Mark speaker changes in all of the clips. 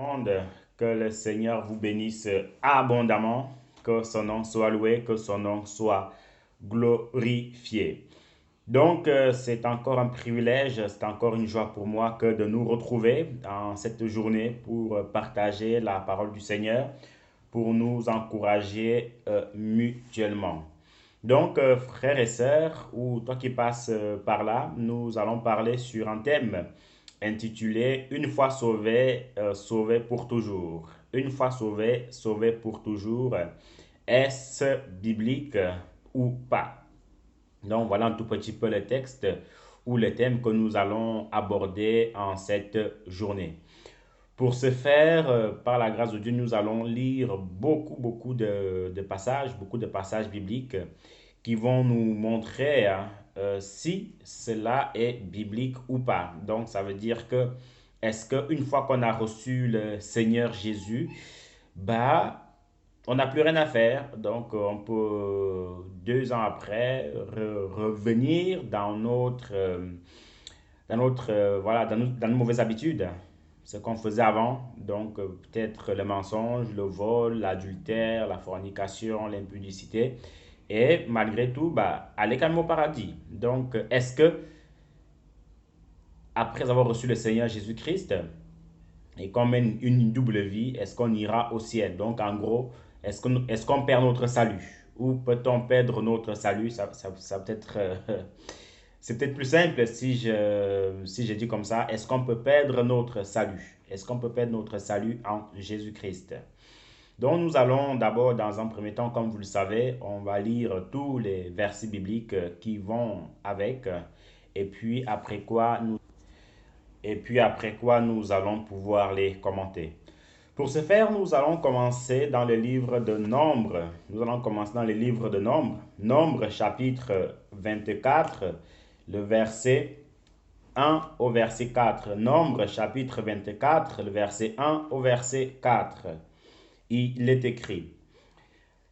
Speaker 1: Monde, que le Seigneur vous bénisse abondamment, que son nom soit loué, que son nom soit glorifié. C'est encore un privilège, c'est encore une joie pour moi que de nous retrouver en cette journée pour partager la parole du Seigneur, pour nous encourager mutuellement. Frères et sœurs, ou toi qui passes par là, nous allons parler sur un thème intitulé Une fois sauvé, sauvé pour toujours. Une fois sauvé, sauvé pour toujours. Est-ce biblique ou pas? Donc voilà un tout petit peu le texte ou le thème que nous allons aborder en cette journée. Pour ce faire, par la grâce de Dieu, nous allons lire beaucoup de passages bibliques qui vont nous montrer si cela est biblique ou pas. Donc, ça veut dire que est-ce qu'une fois qu'on a reçu le Seigneur Jésus, bah, on n'a plus rien à faire. On peut, 2 ans après, revenir dans nos mauvaises habitudes. Ce qu'on faisait avant, peut-être le mensonge, le vol, l'adultère, la fornication, l'impudicité, et malgré tout, bah, aller quand même au paradis. Est-ce que après avoir reçu le Seigneur Jésus-Christ et qu'on mène une double vie, est-ce qu'on ira au ciel? Donc, en gros, est-ce qu'on perd notre salut? Ou peut-on perdre notre salut? Ça peut-être, c'est peut-être plus simple si je dis comme ça. Est-ce qu'on peut perdre notre salut? Est-ce qu'on peut perdre notre salut en Jésus-Christ? Donc nous allons d'abord, dans un premier temps, comme vous le savez, on va lire tous les versets bibliques qui vont avec, et puis après quoi nous, nous allons pouvoir les commenter. Pour ce faire, nous allons commencer dans le livre de Nombre. Nous allons commencer dans le livre de Nombre. Nombre chapitre 24, le verset 1 au verset 4. Nombre chapitre 24, le verset 1 au verset 4. Il est écrit: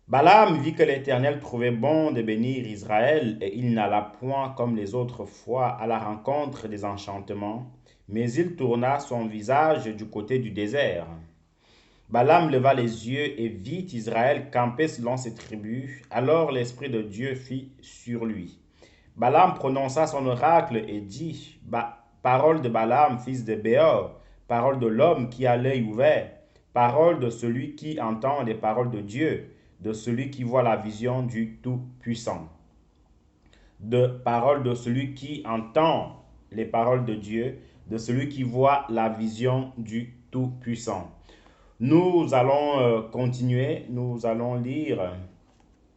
Speaker 1: Balaam vit que l'Éternel trouvait bon de bénir Israël, et il n'alla point comme les autres fois à la rencontre des enchantements, mais il tourna son visage du côté du désert. Balaam leva les yeux et vit Israël camper selon ses tribus. Alors l'Esprit de Dieu fit sur lui. Balaam prononça son oracle et dit: Parole de Balaam, fils de Béor, parole de l'homme qui a l'œil ouvert, parole de celui qui entend les paroles de Dieu, de celui qui voit la vision du Tout-Puissant. De parole de celui qui entend les paroles de Dieu, de celui qui voit la vision du Tout-Puissant. Nous allons continuer, nous allons lire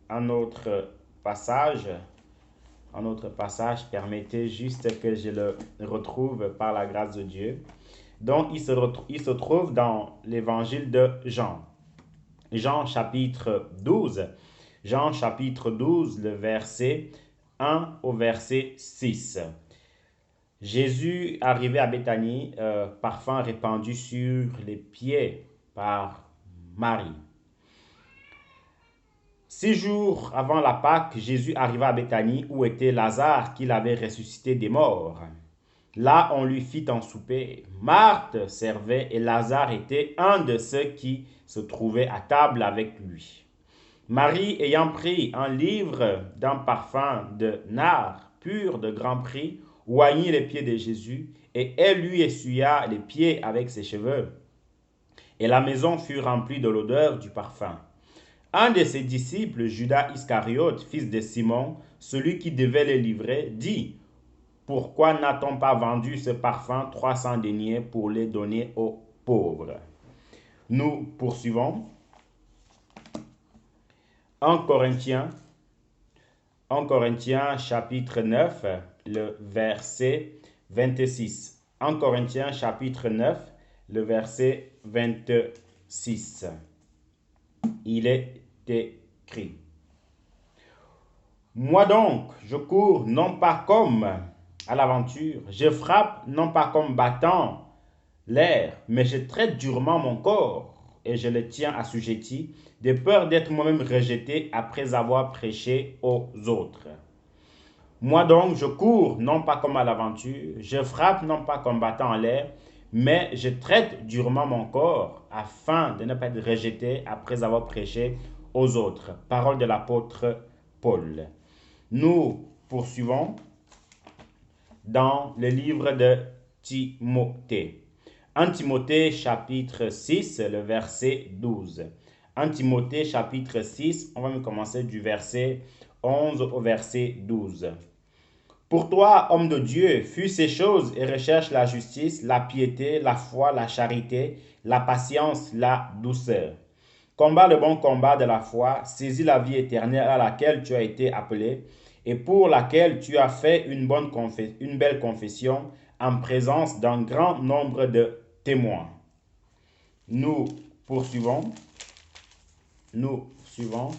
Speaker 1: un autre passage. Un autre passage, permettez juste que je le retrouve par la grâce de Dieu. Donc, il se trouve dans l'évangile de Jean. Jean chapitre 12. Jean chapitre 12, le verset 1 au verset 6. Jésus arrivé à Béthanie, parfum répandu sur les pieds par Marie. 6 jours avant la Pâque, Jésus arriva à Béthanie où était Lazare qu'il avait ressuscité des morts. Là, on lui fit un souper. Marthe servait et Lazare était un de ceux qui se trouvaient à table avec lui. Marie, ayant pris un livre d'un parfum de nard pur de grand prix, oignit les pieds de Jésus et elle lui essuya les pieds avec ses cheveux. Et la maison fut remplie de l'odeur du parfum. Un de ses disciples, Judas Iscariote, fils de Simon, celui qui devait les livrer, dit: Pourquoi n'a-t-on pas vendu ce parfum 300 deniers pour les donner aux pauvres? Nous poursuivons. 1 Corinthiens, 1 Corinthiens chapitre 9, le verset 26. 1 Corinthiens chapitre 9, le verset 26. Il est écrit: Moi donc, je cours non pas comme à l'aventure, je frappe non pas comme battant l'air, mais je traite durement mon corps et je le tiens assujetti, de peur d'être moi-même rejeté après avoir prêché aux autres. Moi donc, je cours non pas comme à l'aventure, je frappe non pas comme battant en l'air, mais je traite durement mon corps afin de ne pas être rejeté après avoir prêché aux autres. Parole de l'apôtre Paul. Nous poursuivons dans le livre de Timothée. 1 Timothée chapitre 6, le verset 12. 1 Timothée chapitre 6, on va commencer du verset 11 au verset 12. Pour toi, homme de Dieu, fuis ces choses et recherche la justice, la piété, la foi, la charité, la patience, la douceur. Combat le bon combat de la foi, saisis la vie éternelle à laquelle tu as été appelé et pour laquelle tu as fait une belle confession en présence d'un grand nombre de témoins. Nous poursuivons, nous suivons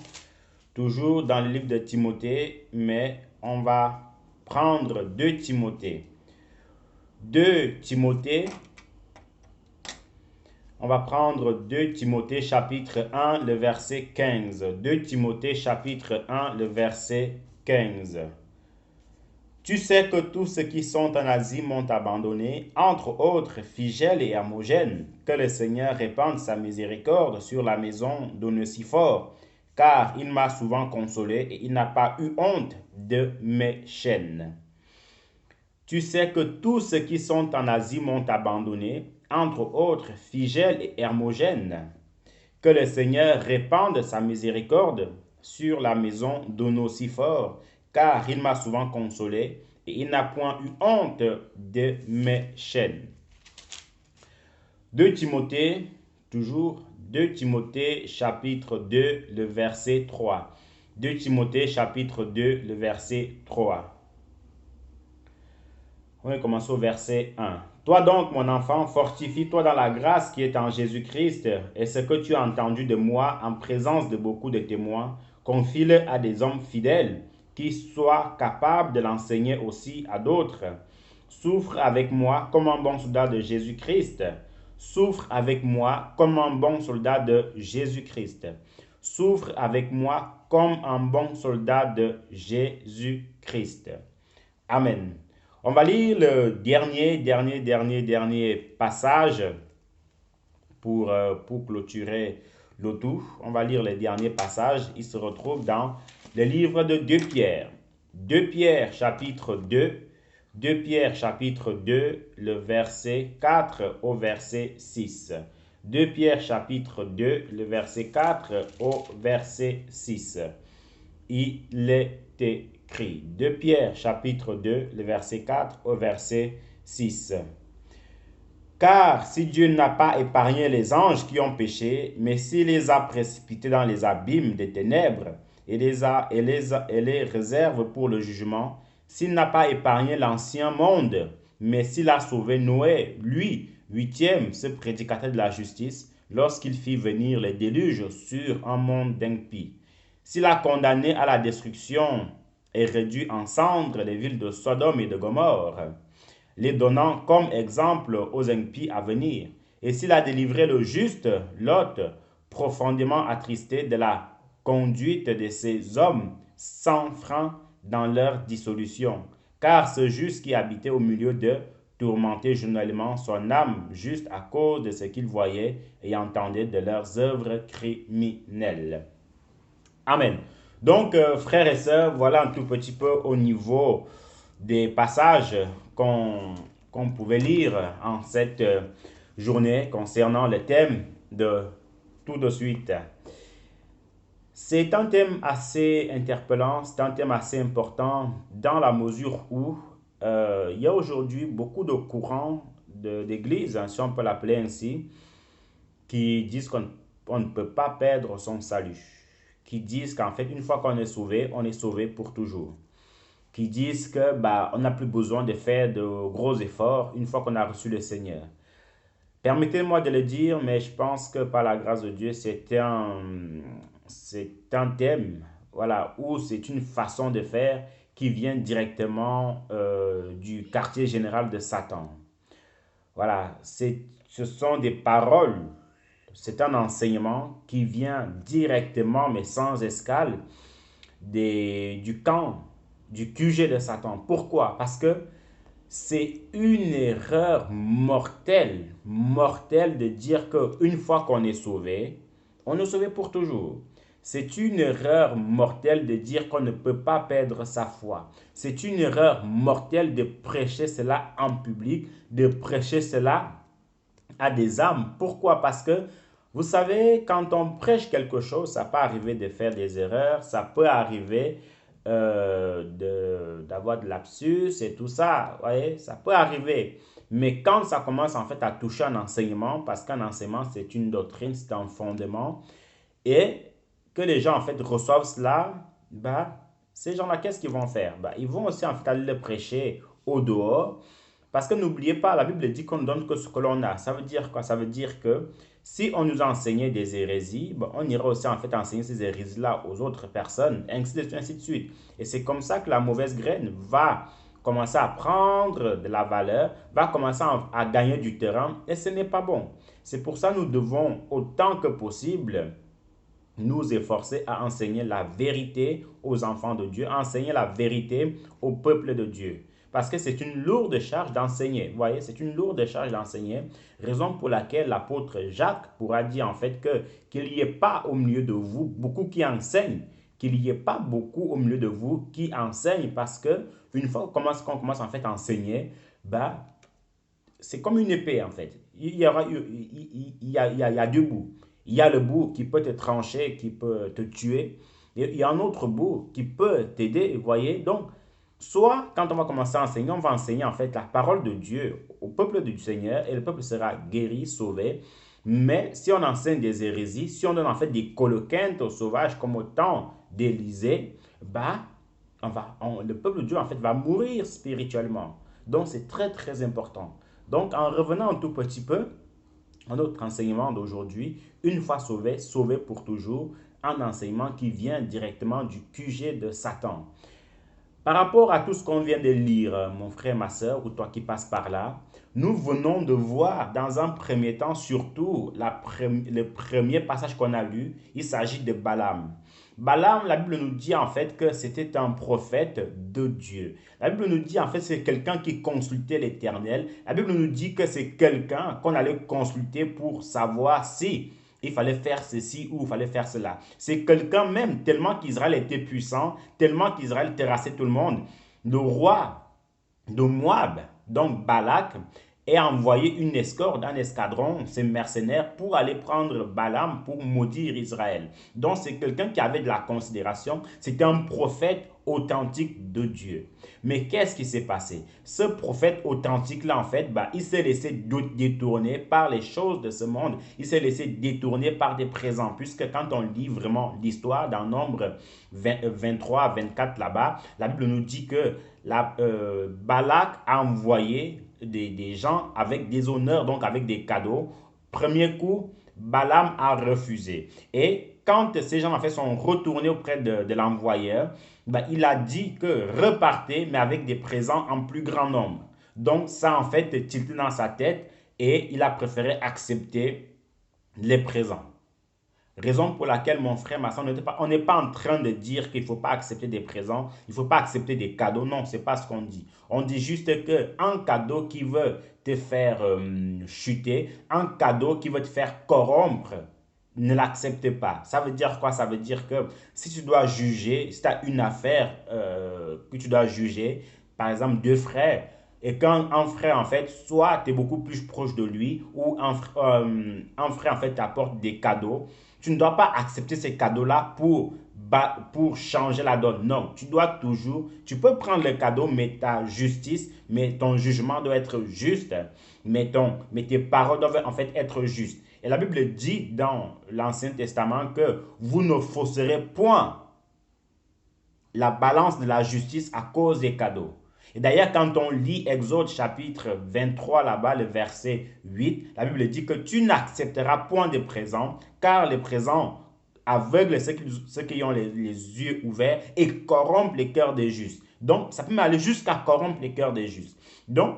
Speaker 1: toujours dans le livre de Timothée, mais on va prendre 2 Timothée. 2 Timothée, on va prendre 2 Timothée chapitre 1, le verset 15. 2 Timothée chapitre 1, le verset 15. Tu sais que tous ceux qui sont en Asie m'ont abandonné, entre autres Phygèle et Hermogène, que le Seigneur répande sa miséricorde sur la maison d'Onésiphore, car il m'a souvent consolé et il n'a pas eu honte de mes chaînes. Tu sais que tous ceux qui sont en Asie m'ont abandonné, entre autres Phygèle et Hermogène. Que le Seigneur répande sa miséricorde sur la maison d'Onésiphore, car il m'a souvent consolé et il n'a point eu honte de mes chaînes. 2 Timothée, toujours 2 Timothée chapitre 2, le verset 3. 2 Timothée chapitre 2, le verset 3. On va commencer au verset 1. Toi donc, mon enfant, fortifie-toi dans la grâce qui est en Jésus-Christ, et ce que tu as entendu de moi en présence de beaucoup de témoins, confie-le à des hommes fidèles qui soient capables de l'enseigner aussi à d'autres. Souffre avec moi comme un bon soldat de Jésus-Christ. Souffre avec moi comme un bon soldat de Jésus-Christ. Souffre avec moi comme un bon soldat de Jésus-Christ. Amen. On va lire le dernier passage pour clôturer le tout. On va lire le dernier passage. Il se retrouve dans le livre de 2 Pierre. 2 Pierre chapitre 2. 2 Pierre chapitre 2, le verset 4 au verset 6. 2 Pierre chapitre 2, le verset 4 au verset 6. Il est écrit. 2 Pierre chapitre 2, le verset 4 au verset 6. Car si Dieu n'a pas épargné les anges qui ont péché, mais s'il les a précipités dans les abîmes des ténèbres et les réserve pour le jugement, s'il n'a pas épargné l'ancien monde, mais s'il a sauvé Noé, lui, huitième, ce prédicateur de la justice, lorsqu'il fit venir les déluges sur un monde d'impies, s'il a condamné à la destruction et réduit en cendres les villes de Sodome et de Gomorre, les donnant comme exemple aux impies à venir, et s'il a délivré le juste Lot, profondément attristé de la conduite de ces hommes sans frein dans leur dissolution, car ce juste qui habitait au milieu d'eux tourmentait journellement son âme juste à cause de ce qu'il voyait et entendait de leurs œuvres criminelles. Amen. Donc, frères et sœurs, voilà un tout petit peu au niveau des passages qu'on pouvait lire en cette journée concernant le thème de tout de suite. C'est un thème assez interpellant, c'est un thème assez important dans la mesure où il y a aujourd'hui beaucoup de courants d'église, si on peut l'appeler ainsi, qui disent qu'on ne peut pas perdre son salut, qui disent qu'en fait, une fois qu'on est sauvé pour toujours, qui disent que on n'a plus besoin de faire de gros efforts une fois qu'on a reçu le Seigneur. Permettez-moi de le dire, mais je pense que par la grâce de Dieu, c'est un thème, voilà, où c'est une façon de faire qui vient directement du quartier général de Satan. Voilà, ce sont des paroles, c'est un enseignement qui vient directement, mais sans escale, du camp, du QG de Satan. Pourquoi? Parce que C'est une erreur mortelle, mortelle de dire qu'une fois qu'on est sauvé, on est sauvé pour toujours. C'est une erreur mortelle de dire qu'on ne peut pas perdre sa foi. C'est une erreur mortelle de prêcher cela en public, de prêcher cela à des âmes. Pourquoi? Parce que, vous savez, quand on prêche quelque chose, ça peut arriver de faire des erreurs, ça peut arriver d'avoir de lapsus et tout ça, vous voyez, ça peut arriver. Mais quand ça commence en fait à toucher un enseignement, parce qu'un enseignement c'est une doctrine, c'est un fondement, et que les gens en fait reçoivent cela, bah, ces gens-là, qu'est-ce qu'ils vont faire? Bah, ils vont aussi en fait aller le prêcher au dehors, parce que n'oubliez pas, la Bible dit qu'on ne donne que ce que l'on a. Ça veut dire quoi? Ça veut dire que si on nous enseignait des hérésies, bon, on irait aussi en fait enseigner ces hérésies-là aux autres personnes, ainsi de suite. Et c'est comme ça que la mauvaise graine va commencer à prendre de la valeur, va commencer à gagner du terrain, et ce n'est pas bon. C'est pour ça que nous devons, autant que possible, nous efforcer à enseigner la vérité aux enfants de Dieu, enseigner la vérité au peuple de Dieu. Parce que c'est une lourde charge d'enseigner. Vous voyez, c'est une lourde charge d'enseigner. Raison pour laquelle l'apôtre Jacques pourra dire en fait que qu'il n'y ait pas au milieu de vous beaucoup qui enseignent. Qu'il n'y ait pas beaucoup au milieu de vous qui enseignent. Parce que une fois qu'on commence en fait à enseigner, bah, c'est comme une épée en fait. Il y a deux bouts. Il y a le bout qui peut te trancher, qui peut te tuer. Et il y a un autre bout qui peut t'aider, vous voyez. Donc, soit quand on va commencer à enseigner, on va enseigner en fait la parole de Dieu au peuple du Seigneur et le peuple sera guéri, sauvé. Mais si on enseigne des hérésies, si on donne en fait des coloquintes aux sauvages comme au temps d'Élysée, bah, le peuple de Dieu en fait va mourir spirituellement. Donc c'est très très important. Donc en revenant un tout petit peu à notre enseignement d'aujourd'hui, une fois sauvé, sauvé pour toujours, un enseignement qui vient directement du QG de Satan. Par rapport à tout ce qu'on vient de lire, mon frère, ma soeur, ou toi qui passes par là, nous venons de voir dans un premier temps, surtout le premier passage qu'on a lu, il s'agit de Balaam. Balaam, la Bible nous dit en fait que c'était un prophète de Dieu. La Bible nous dit en fait que c'est quelqu'un qui consultait l'Éternel. La Bible nous dit que c'est quelqu'un qu'on allait consulter pour savoir si il fallait faire ceci ou il fallait faire cela. C'est quelqu'un même, tellement qu'Israël était puissant, tellement qu'Israël terrassait tout le monde. Le roi de Moab, donc Balak, est envoyé une escorte, un escadron, ses mercenaires, pour aller prendre Balaam pour maudire Israël. Donc c'est quelqu'un qui avait de la considération, c'était un prophète authentique de Dieu. Mais qu'est-ce qui s'est passé? Ce prophète authentique-là, en fait, bah, il s'est laissé détourner par les choses de ce monde. Il s'est laissé détourner par des présents. Puisque quand on lit vraiment l'histoire dans Nombre 23, 24 là-bas, la Bible nous dit que Balak a envoyé des gens avec des honneurs, donc avec des cadeaux. Premier coup, Balaam a refusé. Et quand ces gens en fait sont retournés auprès de l'envoyeur, ben, il a dit que repartez, mais avec des présents en plus grand nombre. Donc ça en fait tilté dans sa tête et il a préféré accepter les présents. Raison pour laquelle mon frère, ma soeur, on n'est pas en train de dire qu'il ne faut pas accepter des présents, il ne faut pas accepter des cadeaux. Non, ce n'est pas ce qu'on dit. On dit juste qu'un cadeau qui veut te faire chuter, un cadeau qui veut te faire corrompre, ne l'accepte pas. Ça veut dire quoi? Ça veut dire que si tu dois juger, si tu as une affaire que tu dois juger, par exemple deux frères, et quand un frère, en fait, soit tu es beaucoup plus proche de lui, ou un frère, en fait, t'apporte des cadeaux, tu ne dois pas accepter ces cadeaux-là pour changer la donne. Non, tu dois toujours, tu peux prendre le cadeau, mais ta justice, mais ton jugement doit être juste, mais tes paroles doivent en fait être justes. Et la Bible dit dans l'Ancien Testament que vous ne fausserez point la balance de la justice à cause des cadeaux. Et d'ailleurs, quand on lit Exode chapitre 23, là-bas, le verset 8, la Bible dit que tu n'accepteras point de présents, car les présents aveuglent ceux qui ont les yeux ouverts et corrompent les cœurs des justes. Donc, ça peut aller jusqu'à corrompre les cœurs des justes. Donc,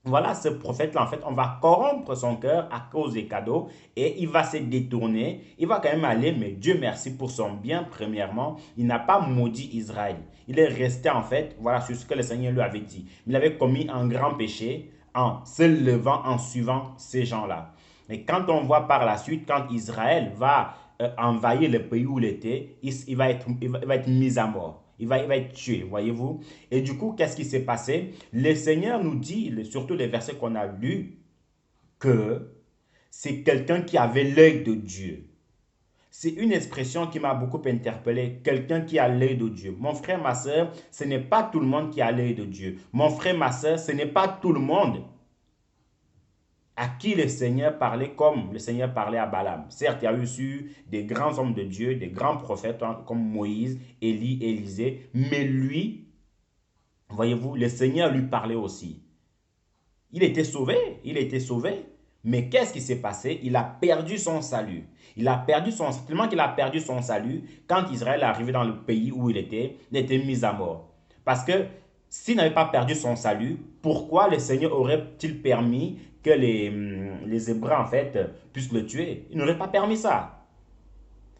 Speaker 1: Voilà, ce prophète-là, en fait, on va corrompre son cœur à cause des cadeaux et il va se détourner. Il va quand même aller, mais Dieu merci pour son bien, premièrement. Il n'a pas maudit Israël. Il est resté, en fait, voilà, sur ce que le Seigneur lui avait dit. Il avait commis un grand péché en se levant, en suivant ces gens-là. Et quand on voit par la suite, quand Israël va envahir le pays où il était, il va être mis à mort. Il va être tué, voyez-vous. Et du coup, qu'est-ce qui s'est passé? Le Seigneur nous dit, surtout les versets qu'on a lus, que c'est quelqu'un qui avait l'œil de Dieu. C'est une expression qui m'a beaucoup interpellé. Quelqu'un qui a l'œil de Dieu. Mon frère, ma soeur, ce n'est pas tout le monde qui a l'œil de Dieu. Mon frère, ma soeur, ce n'est pas tout le monde à qui le Seigneur parlait comme le Seigneur parlait à Balaam. Certes, il y a eu des grands hommes de Dieu, des grands prophètes comme Moïse, Élie, Élisée, mais lui, voyez-vous, le Seigneur lui parlait aussi. Il était sauvé, il était sauvé. Mais qu'est-ce qui s'est passé? Il a perdu son salut. Il a perdu son tellement qu'il a perdu son salut quand Israël est arrivé dans le pays où il était mis à mort. Parce que s'il n'avait pas perdu son salut, pourquoi le Seigneur aurait-il permis que les Hébreux en fait puissent le tuer? Il n'aurait pas permis ça.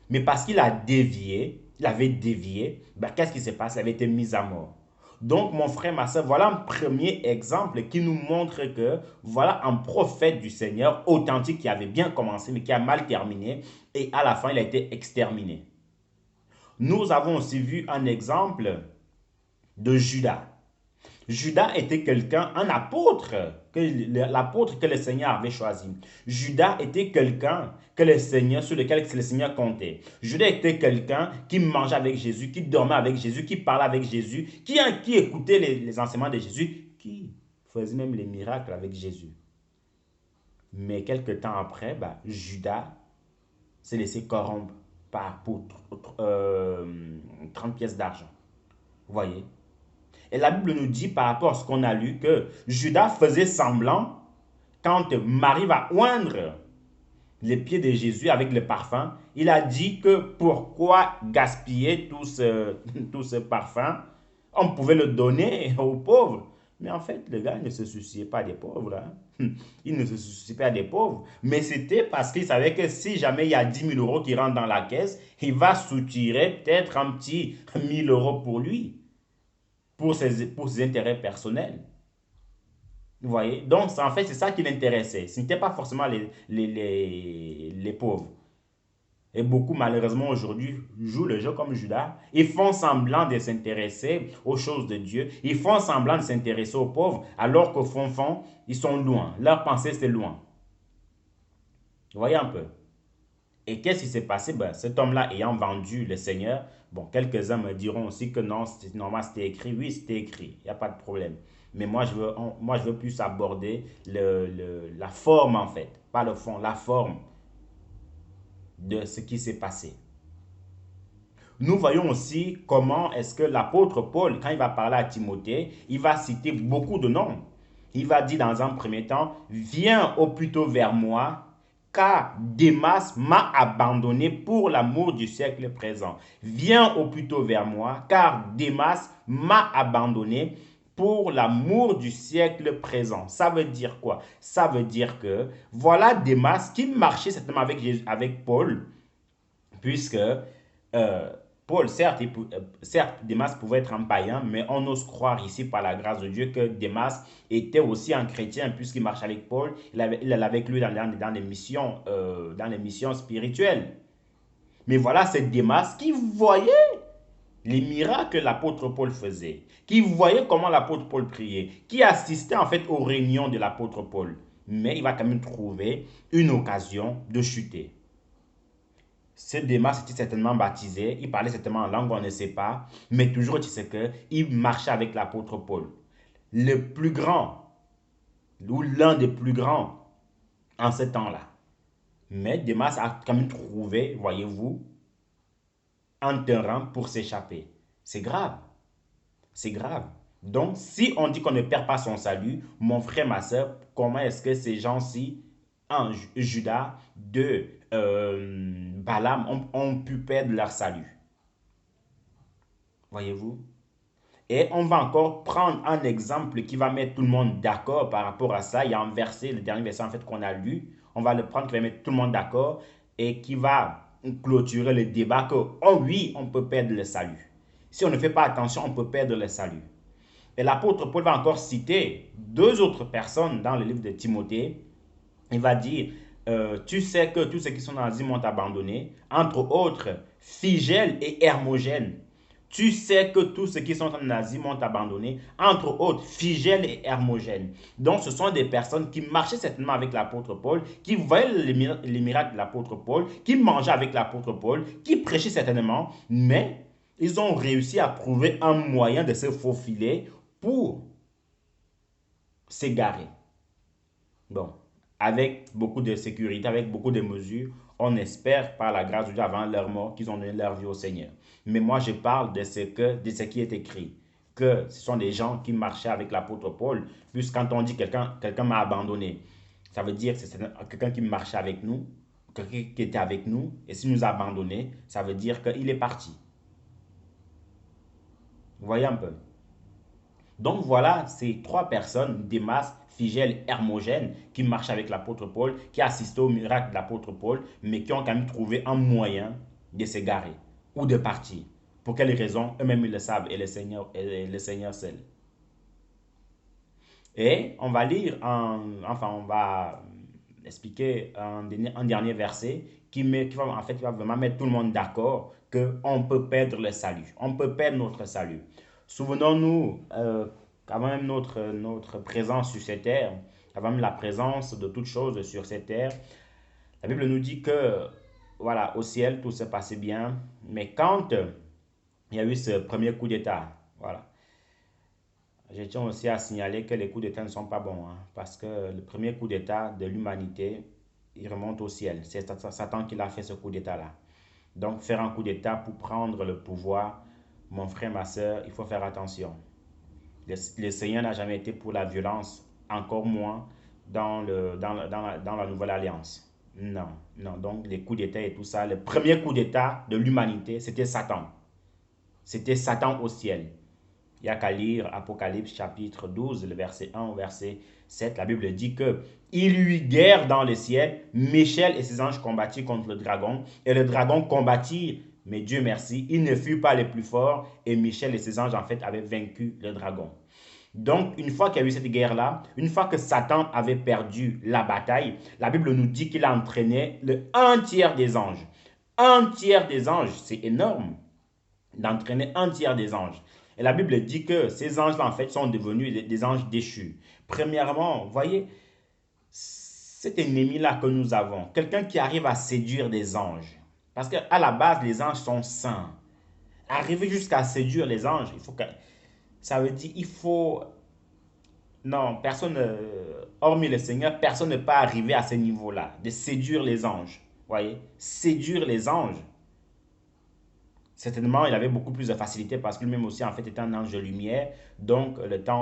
Speaker 1: Mais parce qu'il a dévié, il avait dévié, ben, qu'est-ce qui s'est passé? Il avait été mis à mort. Donc, mon frère, ma soeur, voilà un premier exemple qui nous montre que voilà un prophète du Seigneur authentique qui avait bien commencé, mais qui a mal terminé, et à la fin, il a été exterminé. Nous avons aussi vu un exemple de Judas. Judas était quelqu'un, un apôtre, l'apôtre que le Seigneur avait choisi. Judas était quelqu'un que le Seigneur, sur lequel le Seigneur comptait. Judas était quelqu'un qui mangeait avec Jésus, qui dormait avec Jésus, qui parlait avec Jésus, qui écoutait les enseignements de Jésus, qui faisait même les miracles avec Jésus. Mais quelques temps après, bah, Judas s'est laissé corrompre pour 30 pièces d'argent. Vous voyez? Et la Bible nous dit par rapport à ce qu'on a lu que Judas faisait semblant quand Marie va oindre les pieds de Jésus avec le parfum. Il a dit que pourquoi gaspiller tout ce parfum? On pouvait le donner aux pauvres. Mais en fait, le gars ne se souciait pas des pauvres. Hein. Il ne se souciait pas des pauvres. Mais c'était parce qu'il savait que si jamais il y a 10 000 euros qui rentrent dans la caisse, il va soutirer peut-être un petit 1 000 euros pour lui, pour ses intérêts personnels. Vous voyez? Donc, en fait, c'est ça qui l'intéressait. Ce n'était pas forcément les pauvres. Et beaucoup, malheureusement, aujourd'hui, jouent le jeu comme Judas. Ils font semblant de s'intéresser aux choses de Dieu. Ils font semblant de s'intéresser aux pauvres, alors qu'au fond, ils sont loin. Leur pensée, c'est loin. Vous voyez un peu? Et qu'est-ce qui s'est passé? Ben, cet homme-là ayant vendu le Seigneur, bon, quelques-uns me diront aussi que non, c'est normal, c'était écrit. Oui, c'était écrit, il n'y a pas de problème. Mais moi, je veux plus aborder la forme, en fait. Pas le fond, la forme de ce qui s'est passé. Nous voyons aussi comment est-ce que l'apôtre Paul, quand il va parler à Timothée, il va citer beaucoup de noms. Il va dire dans un premier temps, viens au plus tôt vers moi, car Démas m'a abandonné pour l'amour du siècle présent. Viens au plus tôt vers moi, car Démas m'a abandonné pour l'amour du siècle présent. Ça veut dire quoi? Ça veut dire que voilà Démas qui marchait certainement avec Paul, puisque Paul, certes, Démas pouvait être un païen, mais on ose croire ici par la grâce de Dieu que Démas était aussi un chrétien puisqu'il marchait avec Paul, il allait avec lui dans les missions spirituelles. Mais voilà, c'est Démas qui voyait les miracles que l'apôtre Paul faisait, qui voyait comment l'apôtre Paul priait, qui assistait en fait aux réunions de l'apôtre Paul. Mais il va quand même trouver une occasion de chuter. Ce Démas était certainement baptisé, il parlait certainement en langue, on ne sait pas, mais toujours tu sais qu'il marchait avec l'apôtre Paul. Le plus grand, ou l'un des plus grands en ce temps-là. Mais Démas a quand même trouvé, voyez-vous, un terrain pour s'échapper. C'est grave, c'est grave. Donc, si on dit qu'on ne perd pas son salut, mon frère, ma soeur, comment est-ce que ces gens-ci, un Judas, deux Balaam, ont pu perdre leur salut? Voyez-vous? Et on va encore prendre un exemple qui va mettre tout le monde d'accord par rapport à ça. Il y a un verset, le dernier verset en fait qu'on a lu. On va le prendre qui va mettre tout le monde d'accord et qui va clôturer le débat que, oh oui, on peut perdre le salut. Si on ne fait pas attention, on peut perdre le salut. Et l'apôtre Paul va encore citer deux autres personnes dans le livre de Timothée. Il va dire, tu sais que tous ceux qui sont en Asie m'ont abandonné, entre autres Phygèle et Hermogène. Tu sais que tous ceux qui sont en Asie m'ont abandonné, entre autres Phygèle et Hermogène. Donc ce sont des personnes qui marchaient certainement avec l'apôtre Paul, qui voyaient les miracles de l'apôtre Paul, qui mangeaient avec l'apôtre Paul, qui prêchaient certainement, mais ils ont réussi à trouver un moyen de se faufiler pour s'égarer. Bon, avec beaucoup de sécurité, avec beaucoup de mesures, on espère par la grâce de Dieu avant leur mort qu'ils ont donné leur vie au Seigneur. Mais moi, je parle de ce qui est écrit, que ce sont des gens qui marchaient avec l'apôtre Paul, puisque quand on dit quelqu'un m'a abandonné, ça veut dire que c'est quelqu'un qui marchait avec nous, quelqu'un qui était avec nous, et s'il nous a abandonnés, ça veut dire qu'il est parti. Vous voyez un peu? Donc voilà ces trois personnes, Démas, Phygèle, Hermogène, qui marchent avec l'apôtre Paul, qui assistent au miracle de l'apôtre Paul, mais qui ont quand même trouvé un moyen de s'égarer ou de partir. Pour quelles raisons? Eux-mêmes ils le savent et le Seigneur seul. Et on va lire, on va expliquer un dernier verset qui va vraiment mettre tout le monde d'accord qu'on peut perdre le salut. On peut perdre notre salut. Souvenons-nous, avant même notre présence sur cette terre, avant même la présence de toutes choses sur cette terre, la Bible nous dit que, voilà, au ciel, tout se passait bien. Mais quand il y a eu ce premier coup d'État, voilà, je tiens aussi à signaler que les coups d'État ne sont pas bons, hein, parce que le premier coup d'État de l'humanité, il remonte au ciel. C'est Satan qui a fait ce coup d'État-là. Donc, faire un coup d'État pour prendre le pouvoir, mon frère, ma soeur, il faut faire attention. Le Seigneur n'a jamais été pour la violence, encore moins dans la nouvelle alliance. Non, non. Donc, les coups d'État et tout ça, le premier coup d'État de l'humanité, c'était Satan. C'était Satan au ciel. Il n'y a qu'à lire Apocalypse chapitre 12, le verset 1 au verset 7. La Bible dit que il y eut guerre dans le ciel. Michel et ses anges combattirent contre le dragon. Et le dragon combattit, mais Dieu merci, il ne fut pas le plus fort. Et Michel et ses anges, en fait, avaient vaincu le dragon. Donc, une fois qu'il y a eu cette guerre-là, une fois que Satan avait perdu la bataille, la Bible nous dit qu'il a entraîné un tiers des anges. Un tiers des anges, c'est énorme d'entraîner un tiers des anges. Et la Bible dit que ces anges-là, en fait, sont devenus des anges déchus. Premièrement, vous voyez, cet ennemi-là que nous avons, quelqu'un qui arrive à séduire des anges. Parce qu'à la base, les anges sont saints. Arriver jusqu'à séduire les anges, ça veut dire il faut... Non, personne, hormis le Seigneur, personne ne peut arriver à ce niveau-là, de séduire les anges. Vous voyez, séduire les anges. Certainement, il avait beaucoup plus de facilité parce que lui-même aussi, en fait, était un ange de lumière. Donc, le temps